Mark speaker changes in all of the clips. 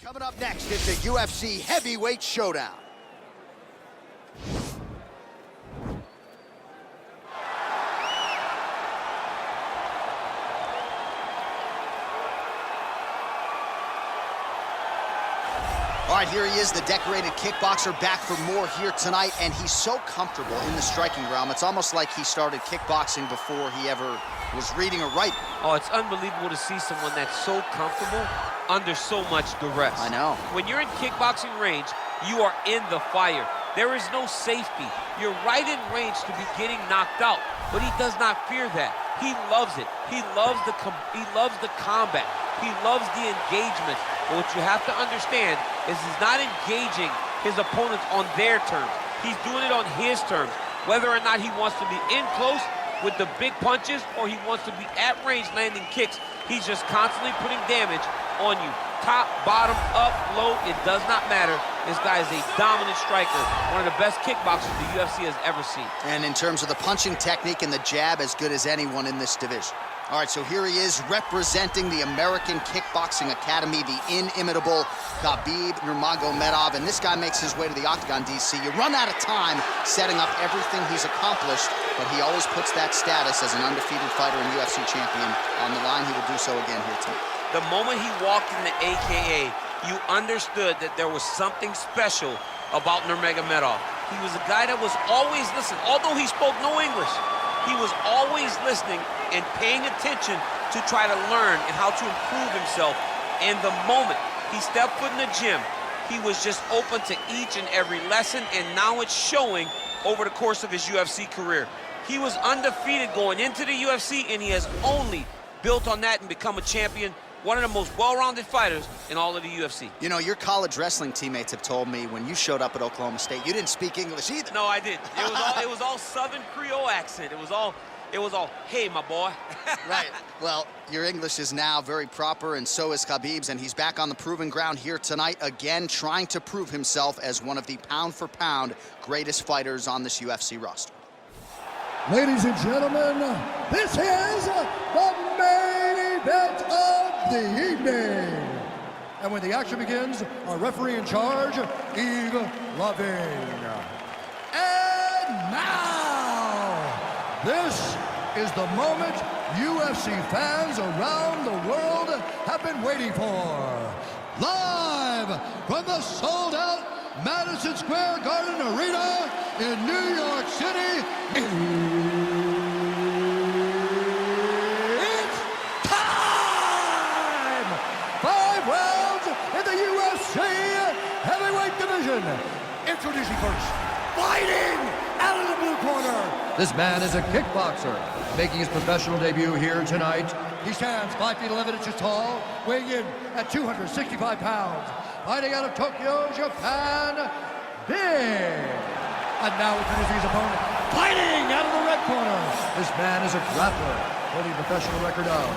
Speaker 1: Coming up next, it's a UFC heavyweight showdown. All right, here he is, the decorated kickboxer, back for more here tonight, and he's so comfortable in the striking realm. It's almost like he started kickboxing before he ever was reading or writing.
Speaker 2: Oh, it's unbelievable to see someone that's so comfortable under so much duress.
Speaker 1: I know.
Speaker 2: When you're in kickboxing range, you are in the fire. There is no safety. You're right in range to be getting knocked out, but he does not fear that. He loves it. He loves the combat. He loves the engagement. But what you have to understand is he's not engaging his opponents on their terms. He's doing it on his terms. Whether or not he wants to be in close with the big punches or he wants to be at range landing kicks, he's just constantly putting damage on you. Top, bottom, up, low, it does not matter. This guy is a dominant striker, one of the best kickboxers the UFC has ever seen.
Speaker 1: And in terms of the punching technique and the jab, as good as anyone in this division. All right, so here he is representing the American Kickboxing Academy, the inimitable Khabib Nurmagomedov, and this guy makes his way to the octagon, DC. You run out of time setting up everything he's accomplished, but he always puts that status as an undefeated fighter and UFC champion on the line. He will do so again here tonight.
Speaker 2: The moment he walked in the AKA, you understood that there was something special about Nurmagomedov. He was a guy that was always listening. Although he spoke no English, he was always listening and paying attention to try to learn and how to improve himself. And the moment he stepped foot in the gym, he was just open to each and every lesson, and now it's showing over the course of his UFC career. He was undefeated going into the UFC, and he has only built on that and become a champion, one of the most well-rounded fighters in all of the UFC.
Speaker 1: You know, your college wrestling teammates have told me when you showed up at Oklahoma State, you didn't speak English either.
Speaker 2: No, I didn't. It was all Southern Creole accent. It was all, hey, my boy.
Speaker 1: Right. Well, your English is now very proper, and so is Khabib's, and he's back on the proving ground here tonight, again, trying to prove himself as one of the pound-for-pound greatest fighters on this UFC roster.
Speaker 3: Ladies and gentlemen, this is the main event of the evening. And when the action begins, our referee in charge, Yves Lavigne. And now, this is the moment UFC fans around the world have been waiting for. Live from the sold-out Madison Square Garden Arena in New York City, it's time! 5 rounds in the UFC heavyweight division. Introducing first, fighting out of the blue corner. This man is a kickboxer, making his professional debut here tonight. He stands 5 feet 11 inches tall, weighing in at 265 pounds. Fighting out of Tokyo, Japan, Big. And now introducing his opponent, fighting out of the red corner. This man is a grappler, holding a professional record of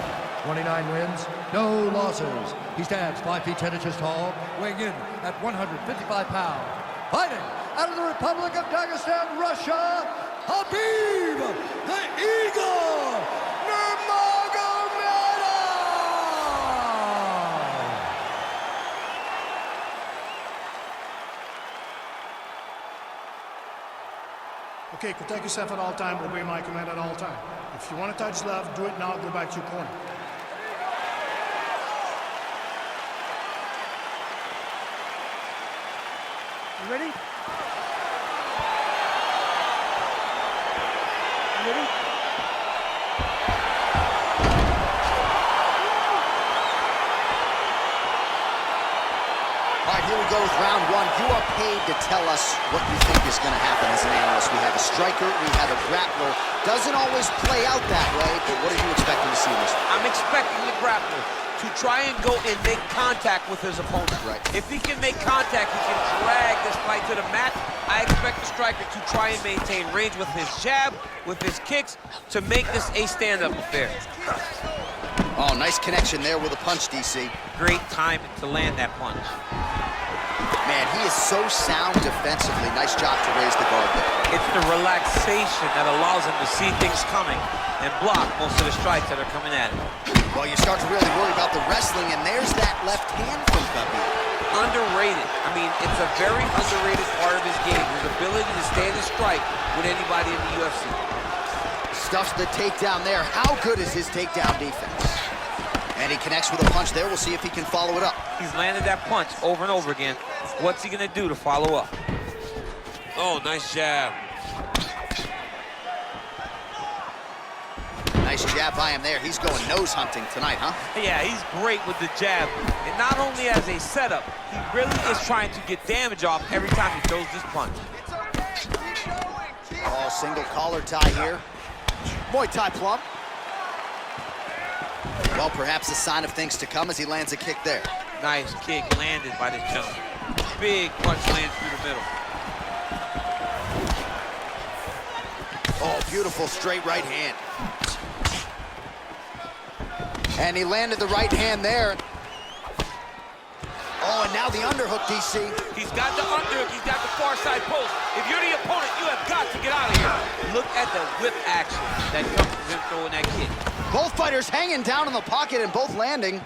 Speaker 3: 29 wins, no losses. He stands 5 feet 10 inches tall, weighing in at 155 pounds. Fighting out of the Republic of Dagestan, Russia, Khabib, the Eagle, Nurmagomedov.
Speaker 4: Okay, protect yourself at all time, obey my command at all time. If you want to touch left, do it now, go back to your corner. You ready? You ready?
Speaker 1: All right, here we go with round one. You are paid to tell us what you think is going to happen as an analyst. We have a striker, we have a grappler. Doesn't always play out that way, but what are you expecting to see in this one?
Speaker 2: I'm expecting the grappler to try and go and make contact with his opponent.
Speaker 1: Right.
Speaker 2: If he can make contact, he can drag this fight to the mat. I expect the striker to try and maintain range with his jab, with his kicks, to make this a stand-up affair.
Speaker 1: Oh, nice connection there with a punch, DC.
Speaker 2: Great time to land that punch.
Speaker 1: Man, he is so sound defensively. Nice job to raise the guard there.
Speaker 2: It's the relaxation that allows him to see things coming and block most of the strikes that are coming at him.
Speaker 1: Well, you start to really worry about the wrestling, and there's that left hand from Khabib.
Speaker 2: underrated. I mean, it's a very underrated part of his game, his ability to stand and strike with anybody in the UFC.
Speaker 1: Stuffs the takedown there. How good is his takedown defense? And he connects with a punch there. We'll see if he can follow it up.
Speaker 2: He's landed that punch over and over again. What's he gonna do to follow up? Oh, nice jab.
Speaker 1: Nice jab by him there. He's going nose hunting tonight, huh?
Speaker 2: Yeah, he's great with the jab. And not only as a setup, he really is trying to get damage off every time he throws this punch.
Speaker 1: Oh, single collar tie here. Muay Thai plum. Well, perhaps a sign of things to come as he lands a kick there.
Speaker 2: Nice kick landed by this gentleman. Big punch lands through the middle.
Speaker 1: Oh, beautiful straight right hand. And he landed the right hand there. Oh, and now the underhook, DC.
Speaker 2: He's got the underhook, he's got the far side post. If you're the opponent, you have got to get out of here. Look at the whip action that comes from him throwing that kick.
Speaker 1: Both fighters hanging down in the pocket and both landing.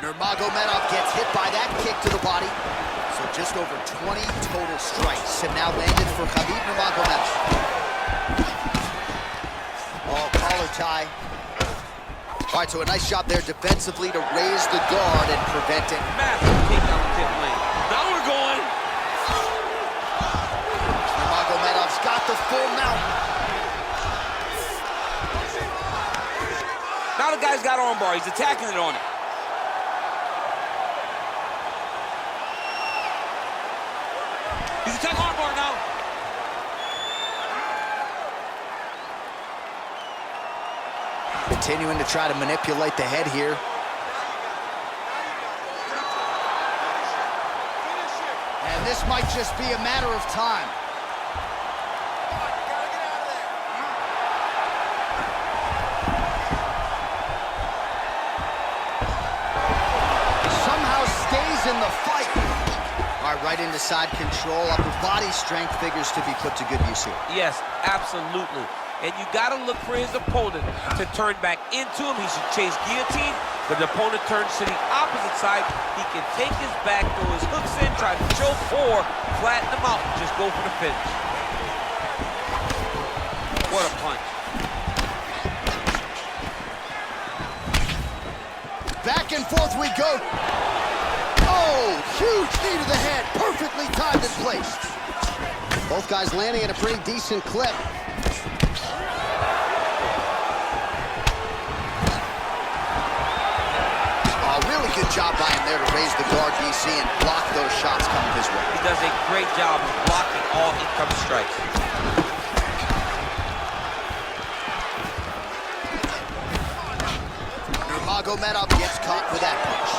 Speaker 1: Nurmagomedov gets hit by that kick to the body. So just over 20 total strikes have now landed for Khabib Nurmagomedov. Oh, collar tie. All right, so a nice job there defensively to raise the guard and prevent it.
Speaker 2: Massive kick down the tip lane. Now we're going.
Speaker 1: Nurmagomedov's got the full mount.
Speaker 2: Now the guy's got armbar. He's attacking it on it. He's attacking armbar now.
Speaker 1: Continuing to try to manipulate the head here. And this might just be a matter of time. Somehow stays in the fight. All right, right into side control. Upper body strength figures to be put to good use here.
Speaker 2: Yes, absolutely. And you got to look for his opponent to turn back into him. He should chase guillotine, but the opponent turns to the opposite side. He can take his back, throw his hooks in, try to choke, or flatten him out and just go for the finish. What a punch.
Speaker 1: Back and forth we go. Oh, huge knee to the head. Perfectly timed and placed. Both guys landing at a pretty decent clip. Good job by him there to raise the guard, DC, and block those shots coming his way.
Speaker 2: He does a great job of blocking all incoming strikes.
Speaker 1: Nurmagomedov gets caught with that punch.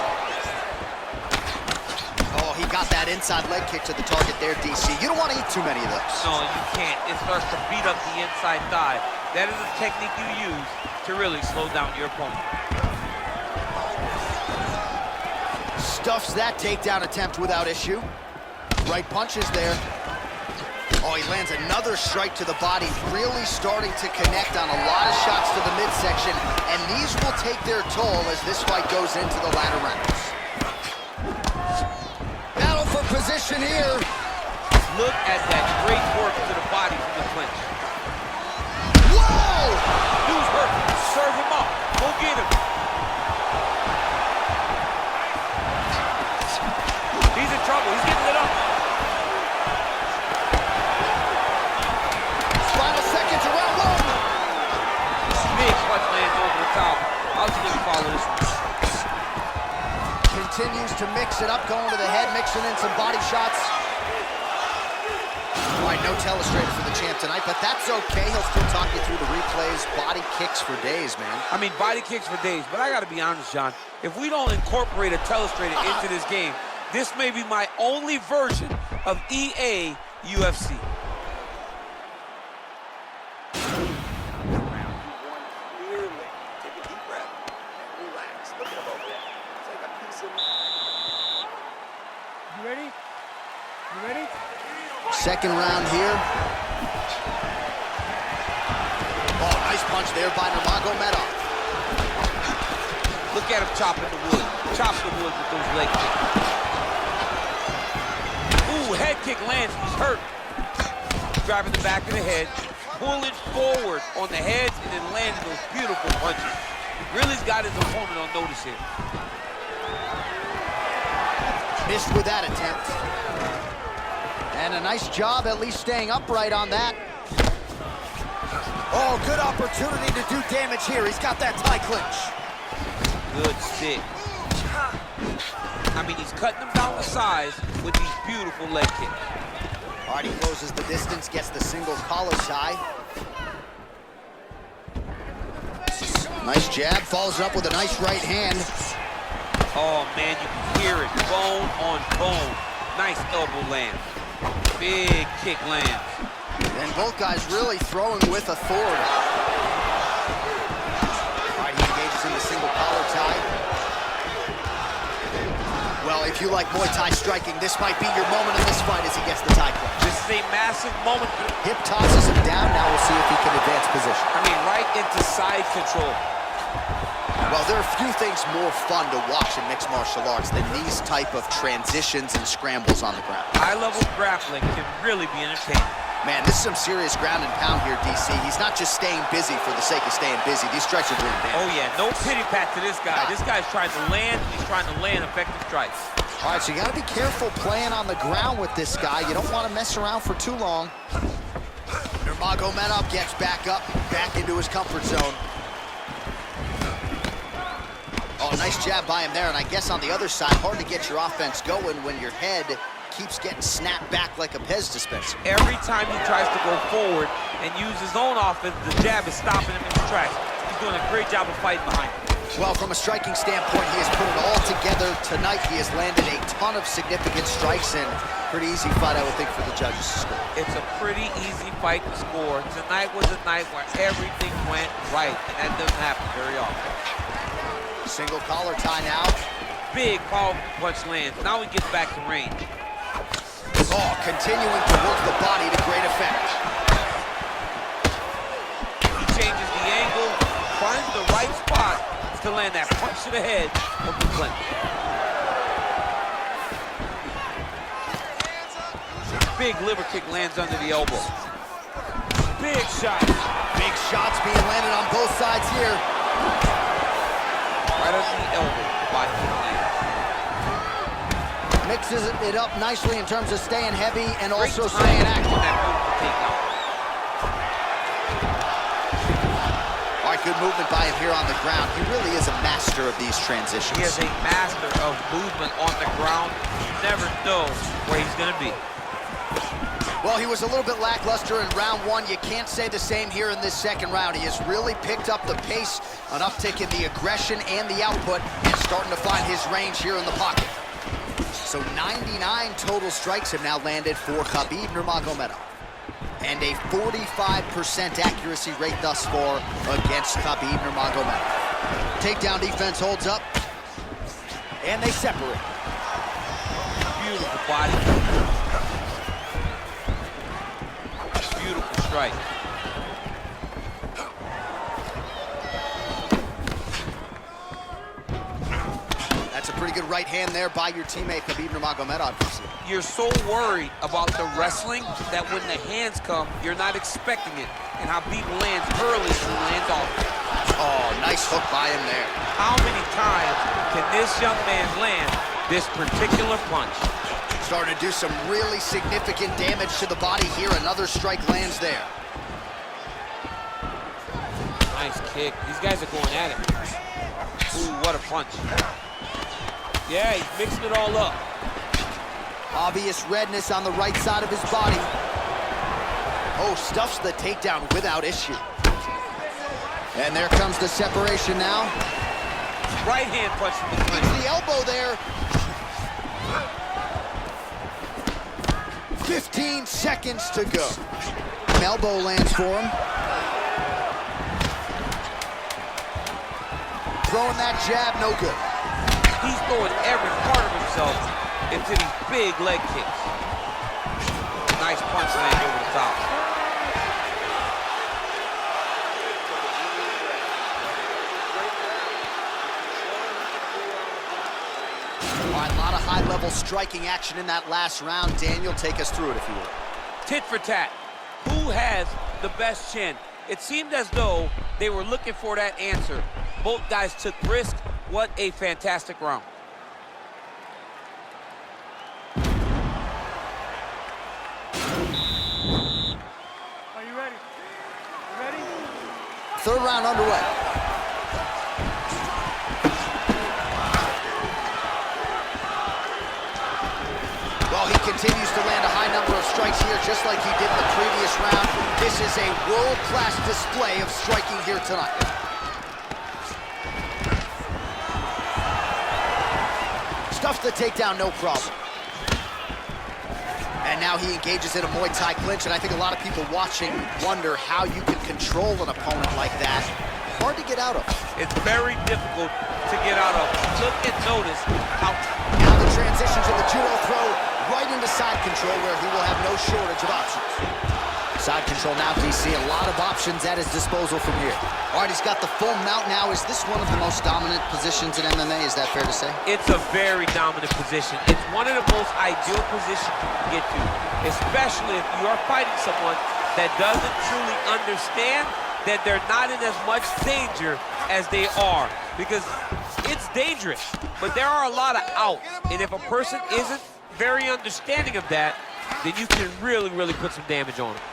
Speaker 1: Oh, he got that inside leg kick to the target there, DC. You don't want to eat too many of those.
Speaker 2: No, you can't. It starts to beat up the inside thigh. That is a technique you use to really slow down your opponent.
Speaker 1: Stuffs that takedown attempt without issue. Right punches there. Oh, he lands another strike to the body, really starting to connect on a lot of shots to the midsection, and these will take their toll as this fight goes into the latter rounds. Battle for position here.
Speaker 2: Look at that great work to the body from the clinch.
Speaker 1: Whoa!
Speaker 2: Dude's hurt. Serve him up. Go get him. He's in trouble. He's getting lit up.
Speaker 1: Final seconds of round one.
Speaker 2: Big punch lands over the top. How's he going to follow this one?
Speaker 1: Continues to mix it up, going to the head, mixing in some body shots. All right, no telestrator for the champ tonight, but that's okay. He'll still talk you through the replays. Body kicks for days, man.
Speaker 2: I mean, body kicks for days, but I got to be honest, John. If we don't incorporate a telestrator into this game, this may be my only version of EA UFC.
Speaker 3: You ready? You ready?
Speaker 1: Second round here. Oh, nice punch there by Nurmagomedov.
Speaker 2: Look at him chopping the wood. Chop the wood with those leg kicks. kick lands, he's hurt. Driving the back of the head, pulling forward on the heads, and then landing those beautiful punches. Really's got his opponent on notice here.
Speaker 1: Missed with that attempt. And a nice job at least staying upright on that. Oh, good opportunity to do damage here. He's got that tie clinch.
Speaker 2: Good stick. I mean, he's cutting them down to size with these beautiful leg kicks.
Speaker 1: All right, he closes the distance, gets the single collar tie. Nice jab, follows it up with a nice right hand.
Speaker 2: Oh, man, you can hear it. Bone on bone. Nice elbow land. Big kick lands.
Speaker 1: And both guys really throwing with authority. All right, he engages in the single collar tie. Well, if you like Muay Thai striking, this might be your moment in this fight as he gets the tie clinch.
Speaker 2: This is a massive moment.
Speaker 1: Hip tosses him down. Now we'll see if he can advance position.
Speaker 2: I mean, right into side control.
Speaker 1: Well, there are few things more fun to watch in mixed martial arts than these type of transitions and scrambles on the ground.
Speaker 2: High-level grappling can really be entertaining.
Speaker 1: Man, this is some serious ground and pound here, DC. He's not just staying busy for the sake of staying busy. These strikes are doing damage.
Speaker 2: Oh, yeah, no pity pat to this guy. This guy's trying to land, and he's trying to land effective strikes.
Speaker 1: All right, so you got to be careful playing on the ground with this guy. You don't want to mess around for too long. Nurmagomedov gets back up, back into his comfort zone. Oh, nice jab by him there, and I guess on the other side, hard to get your offense going when your head keeps getting snapped back like a Pez dispenser.
Speaker 2: Every time he tries to go forward and use his own offense, the jab is stopping him in his tracks. He's doing a great job of fighting behind him.
Speaker 1: Well, from a striking standpoint, he has put it all together tonight. He has landed a ton of significant strikes, and pretty easy fight, I would think, for the judges to score.
Speaker 2: It's a pretty easy fight to score. Tonight was a night where everything went right, and that doesn't happen very often.
Speaker 1: Single collar tie now.
Speaker 2: Big powerful punch lands. Now he gets back to range.
Speaker 1: Oh, continuing to work the body to great effect.
Speaker 2: He changes the angle, finds the right spot to land that punch to the head of the clinch. Big liver kick lands under the elbow. Big shot.
Speaker 1: Big shots being landed on both sides here.
Speaker 2: Right under the elbow, body kick lands.
Speaker 1: Mixes it up nicely in terms of staying heavy and also
Speaker 2: Great
Speaker 1: staying
Speaker 2: timing
Speaker 1: active.
Speaker 2: on that beautiful takedown.
Speaker 1: All right, good movement by him here on the ground. He really is a master of these transitions.
Speaker 2: He is a master of movement on the ground. You never know where he's going to be.
Speaker 1: Well, he was a little bit lackluster in round one. You can't say the same here in this second round. He has really picked up the pace, an uptick in the aggression and the output, and starting to find his range here in the pocket. So 99 total strikes have now landed for Khabib Nurmagomedov, and a 45% accuracy rate thus far against Khabib Nurmagomedov. Takedown defense holds up, and they separate.
Speaker 2: Beautiful body. Beautiful strike.
Speaker 1: That's a pretty good right hand there by your teammate Khabib Nurmagomedov.
Speaker 2: You're so worried about the wrestling that when the hands come, you're not expecting it. And Khabib lands early and lands off.
Speaker 1: Oh, nice hook by him there.
Speaker 2: How many times can this young man land this particular punch?
Speaker 1: Starting to do some really significant damage to the body here. Another strike lands there.
Speaker 2: Nice kick. These guys are going at it. Ooh, what a punch. Yeah, he's mixing it all up.
Speaker 1: Obvious redness on the right side of his body. Oh, stuffs the takedown without issue. And there comes the separation now.
Speaker 2: Right hand punch from the clinch.
Speaker 1: The elbow there. 15 seconds to go. Elbow lands for him. Throwing that jab, no good.
Speaker 2: He's throwing every part of himself into these big leg kicks. Nice punch land over the top.
Speaker 1: All right, a lot of high-level striking action in that last round. Daniel, take us through it, if you will.
Speaker 2: Tit for tat. Who has the best chin? It seemed as though they were looking for that answer. Both guys took risk. What a fantastic round.
Speaker 4: Are you ready? You ready?
Speaker 1: Third round underway. Well, he continues to land a high number of strikes here, just like he did in the previous round. This is a world-class display of striking here tonight. Stuffs the takedown, no problem. And now he engages in a Muay Thai clinch, and I think a lot of people watching wonder how you can control an opponent like that. Hard to get out of.
Speaker 2: It's very difficult to get out of. Look and notice how...
Speaker 1: Now the transition to the judo throw, right into side control, where he will have no shortage of options. Side control now, DC. A lot of options at his disposal from here. All right, he's got the full mount now. Is this one of the most dominant positions in MMA? Is that fair to say?
Speaker 2: It's a very dominant position. It's one of the most ideal positions you can get to, especially if you are fighting someone that doesn't truly understand that they're not in as much danger as they are, because it's dangerous, but there are a lot of outs, and if a person isn't very understanding of that, then you can really, really put some damage on them.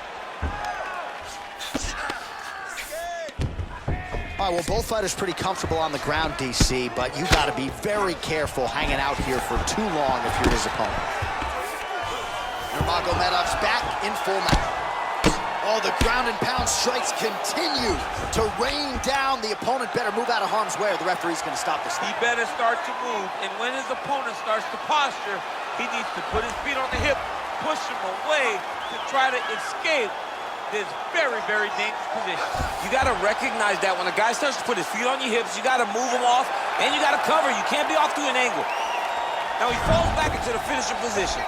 Speaker 1: All right, well, both fighters pretty comfortable on the ground, DC, but you got to be very careful hanging out here for too long if you're his opponent. Nurmagomedov's back in full mount. Oh, the ground and pound strikes continue to rain down. The opponent better move out of harm's way, or the referee's going to stop this thing.
Speaker 2: He better start to move, and when his opponent starts to posture, he needs to put his feet on the hip, push him away to try to escape this very, very dangerous position. You got to recognize that when a guy starts to put his feet on your hips, you got to move him off, and you got to cover. You can't be off to an angle. Now he falls back into the finishing position.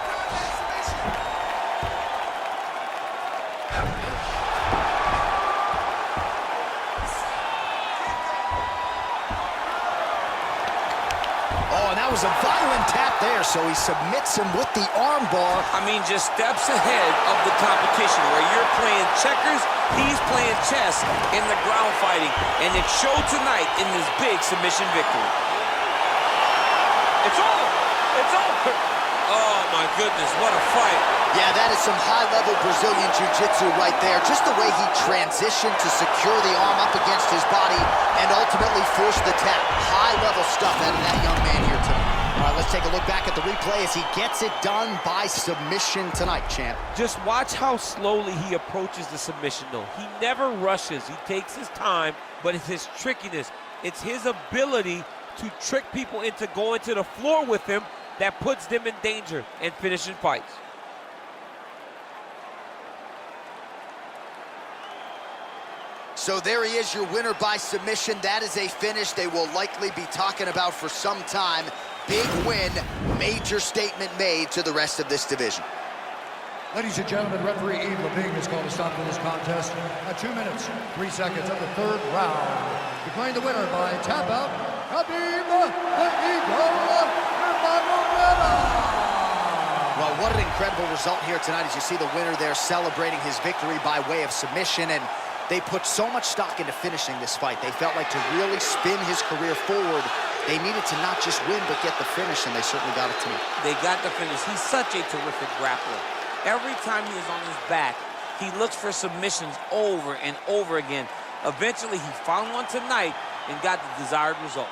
Speaker 1: Oh, and that was a violent tap there, so he submits him with the arm bar.
Speaker 2: I mean, just steps ahead of the competition. Where you're playing checkers, he's playing chess in the ground fighting. And it showed tonight in this big submission victory. It's over. It's over. Oh, my goodness, what a fight.
Speaker 1: Yeah, that is some high-level Brazilian jiu-jitsu right there. Just the way he transitioned to secure the arm up against his body and ultimately force the tap. High-level stuff out of that young man here tonight. All right, let's take a look back at the replay as he gets it done by submission tonight, champ.
Speaker 2: Just watch how slowly he approaches the submission, though. He never rushes. He takes his time, but it's his trickiness. It's his ability to trick people into going to the floor with him that puts them in danger and finishing fights.
Speaker 1: So there he is, your winner by submission. That is a finish they will likely be talking about for some time. Big win, major statement made to the rest of this division.
Speaker 3: Ladies and gentlemen, referee Yves Levine is going to stop this contest at 2 minutes, 3 seconds of the third round. Declaring the winner by tap out, Khabib Nurmagomedov.
Speaker 1: Well, what an incredible result here tonight as you see the winner there celebrating his victory by way of submission, and they put so much stock into finishing this fight. They felt like to really spin his career forward, they needed to not just win, but get the finish, and they certainly got it tonight.
Speaker 2: They got the finish. He's such a terrific grappler. Every time he is on his back, he looks for submissions over and over again. Eventually, he found one tonight and got the desired result.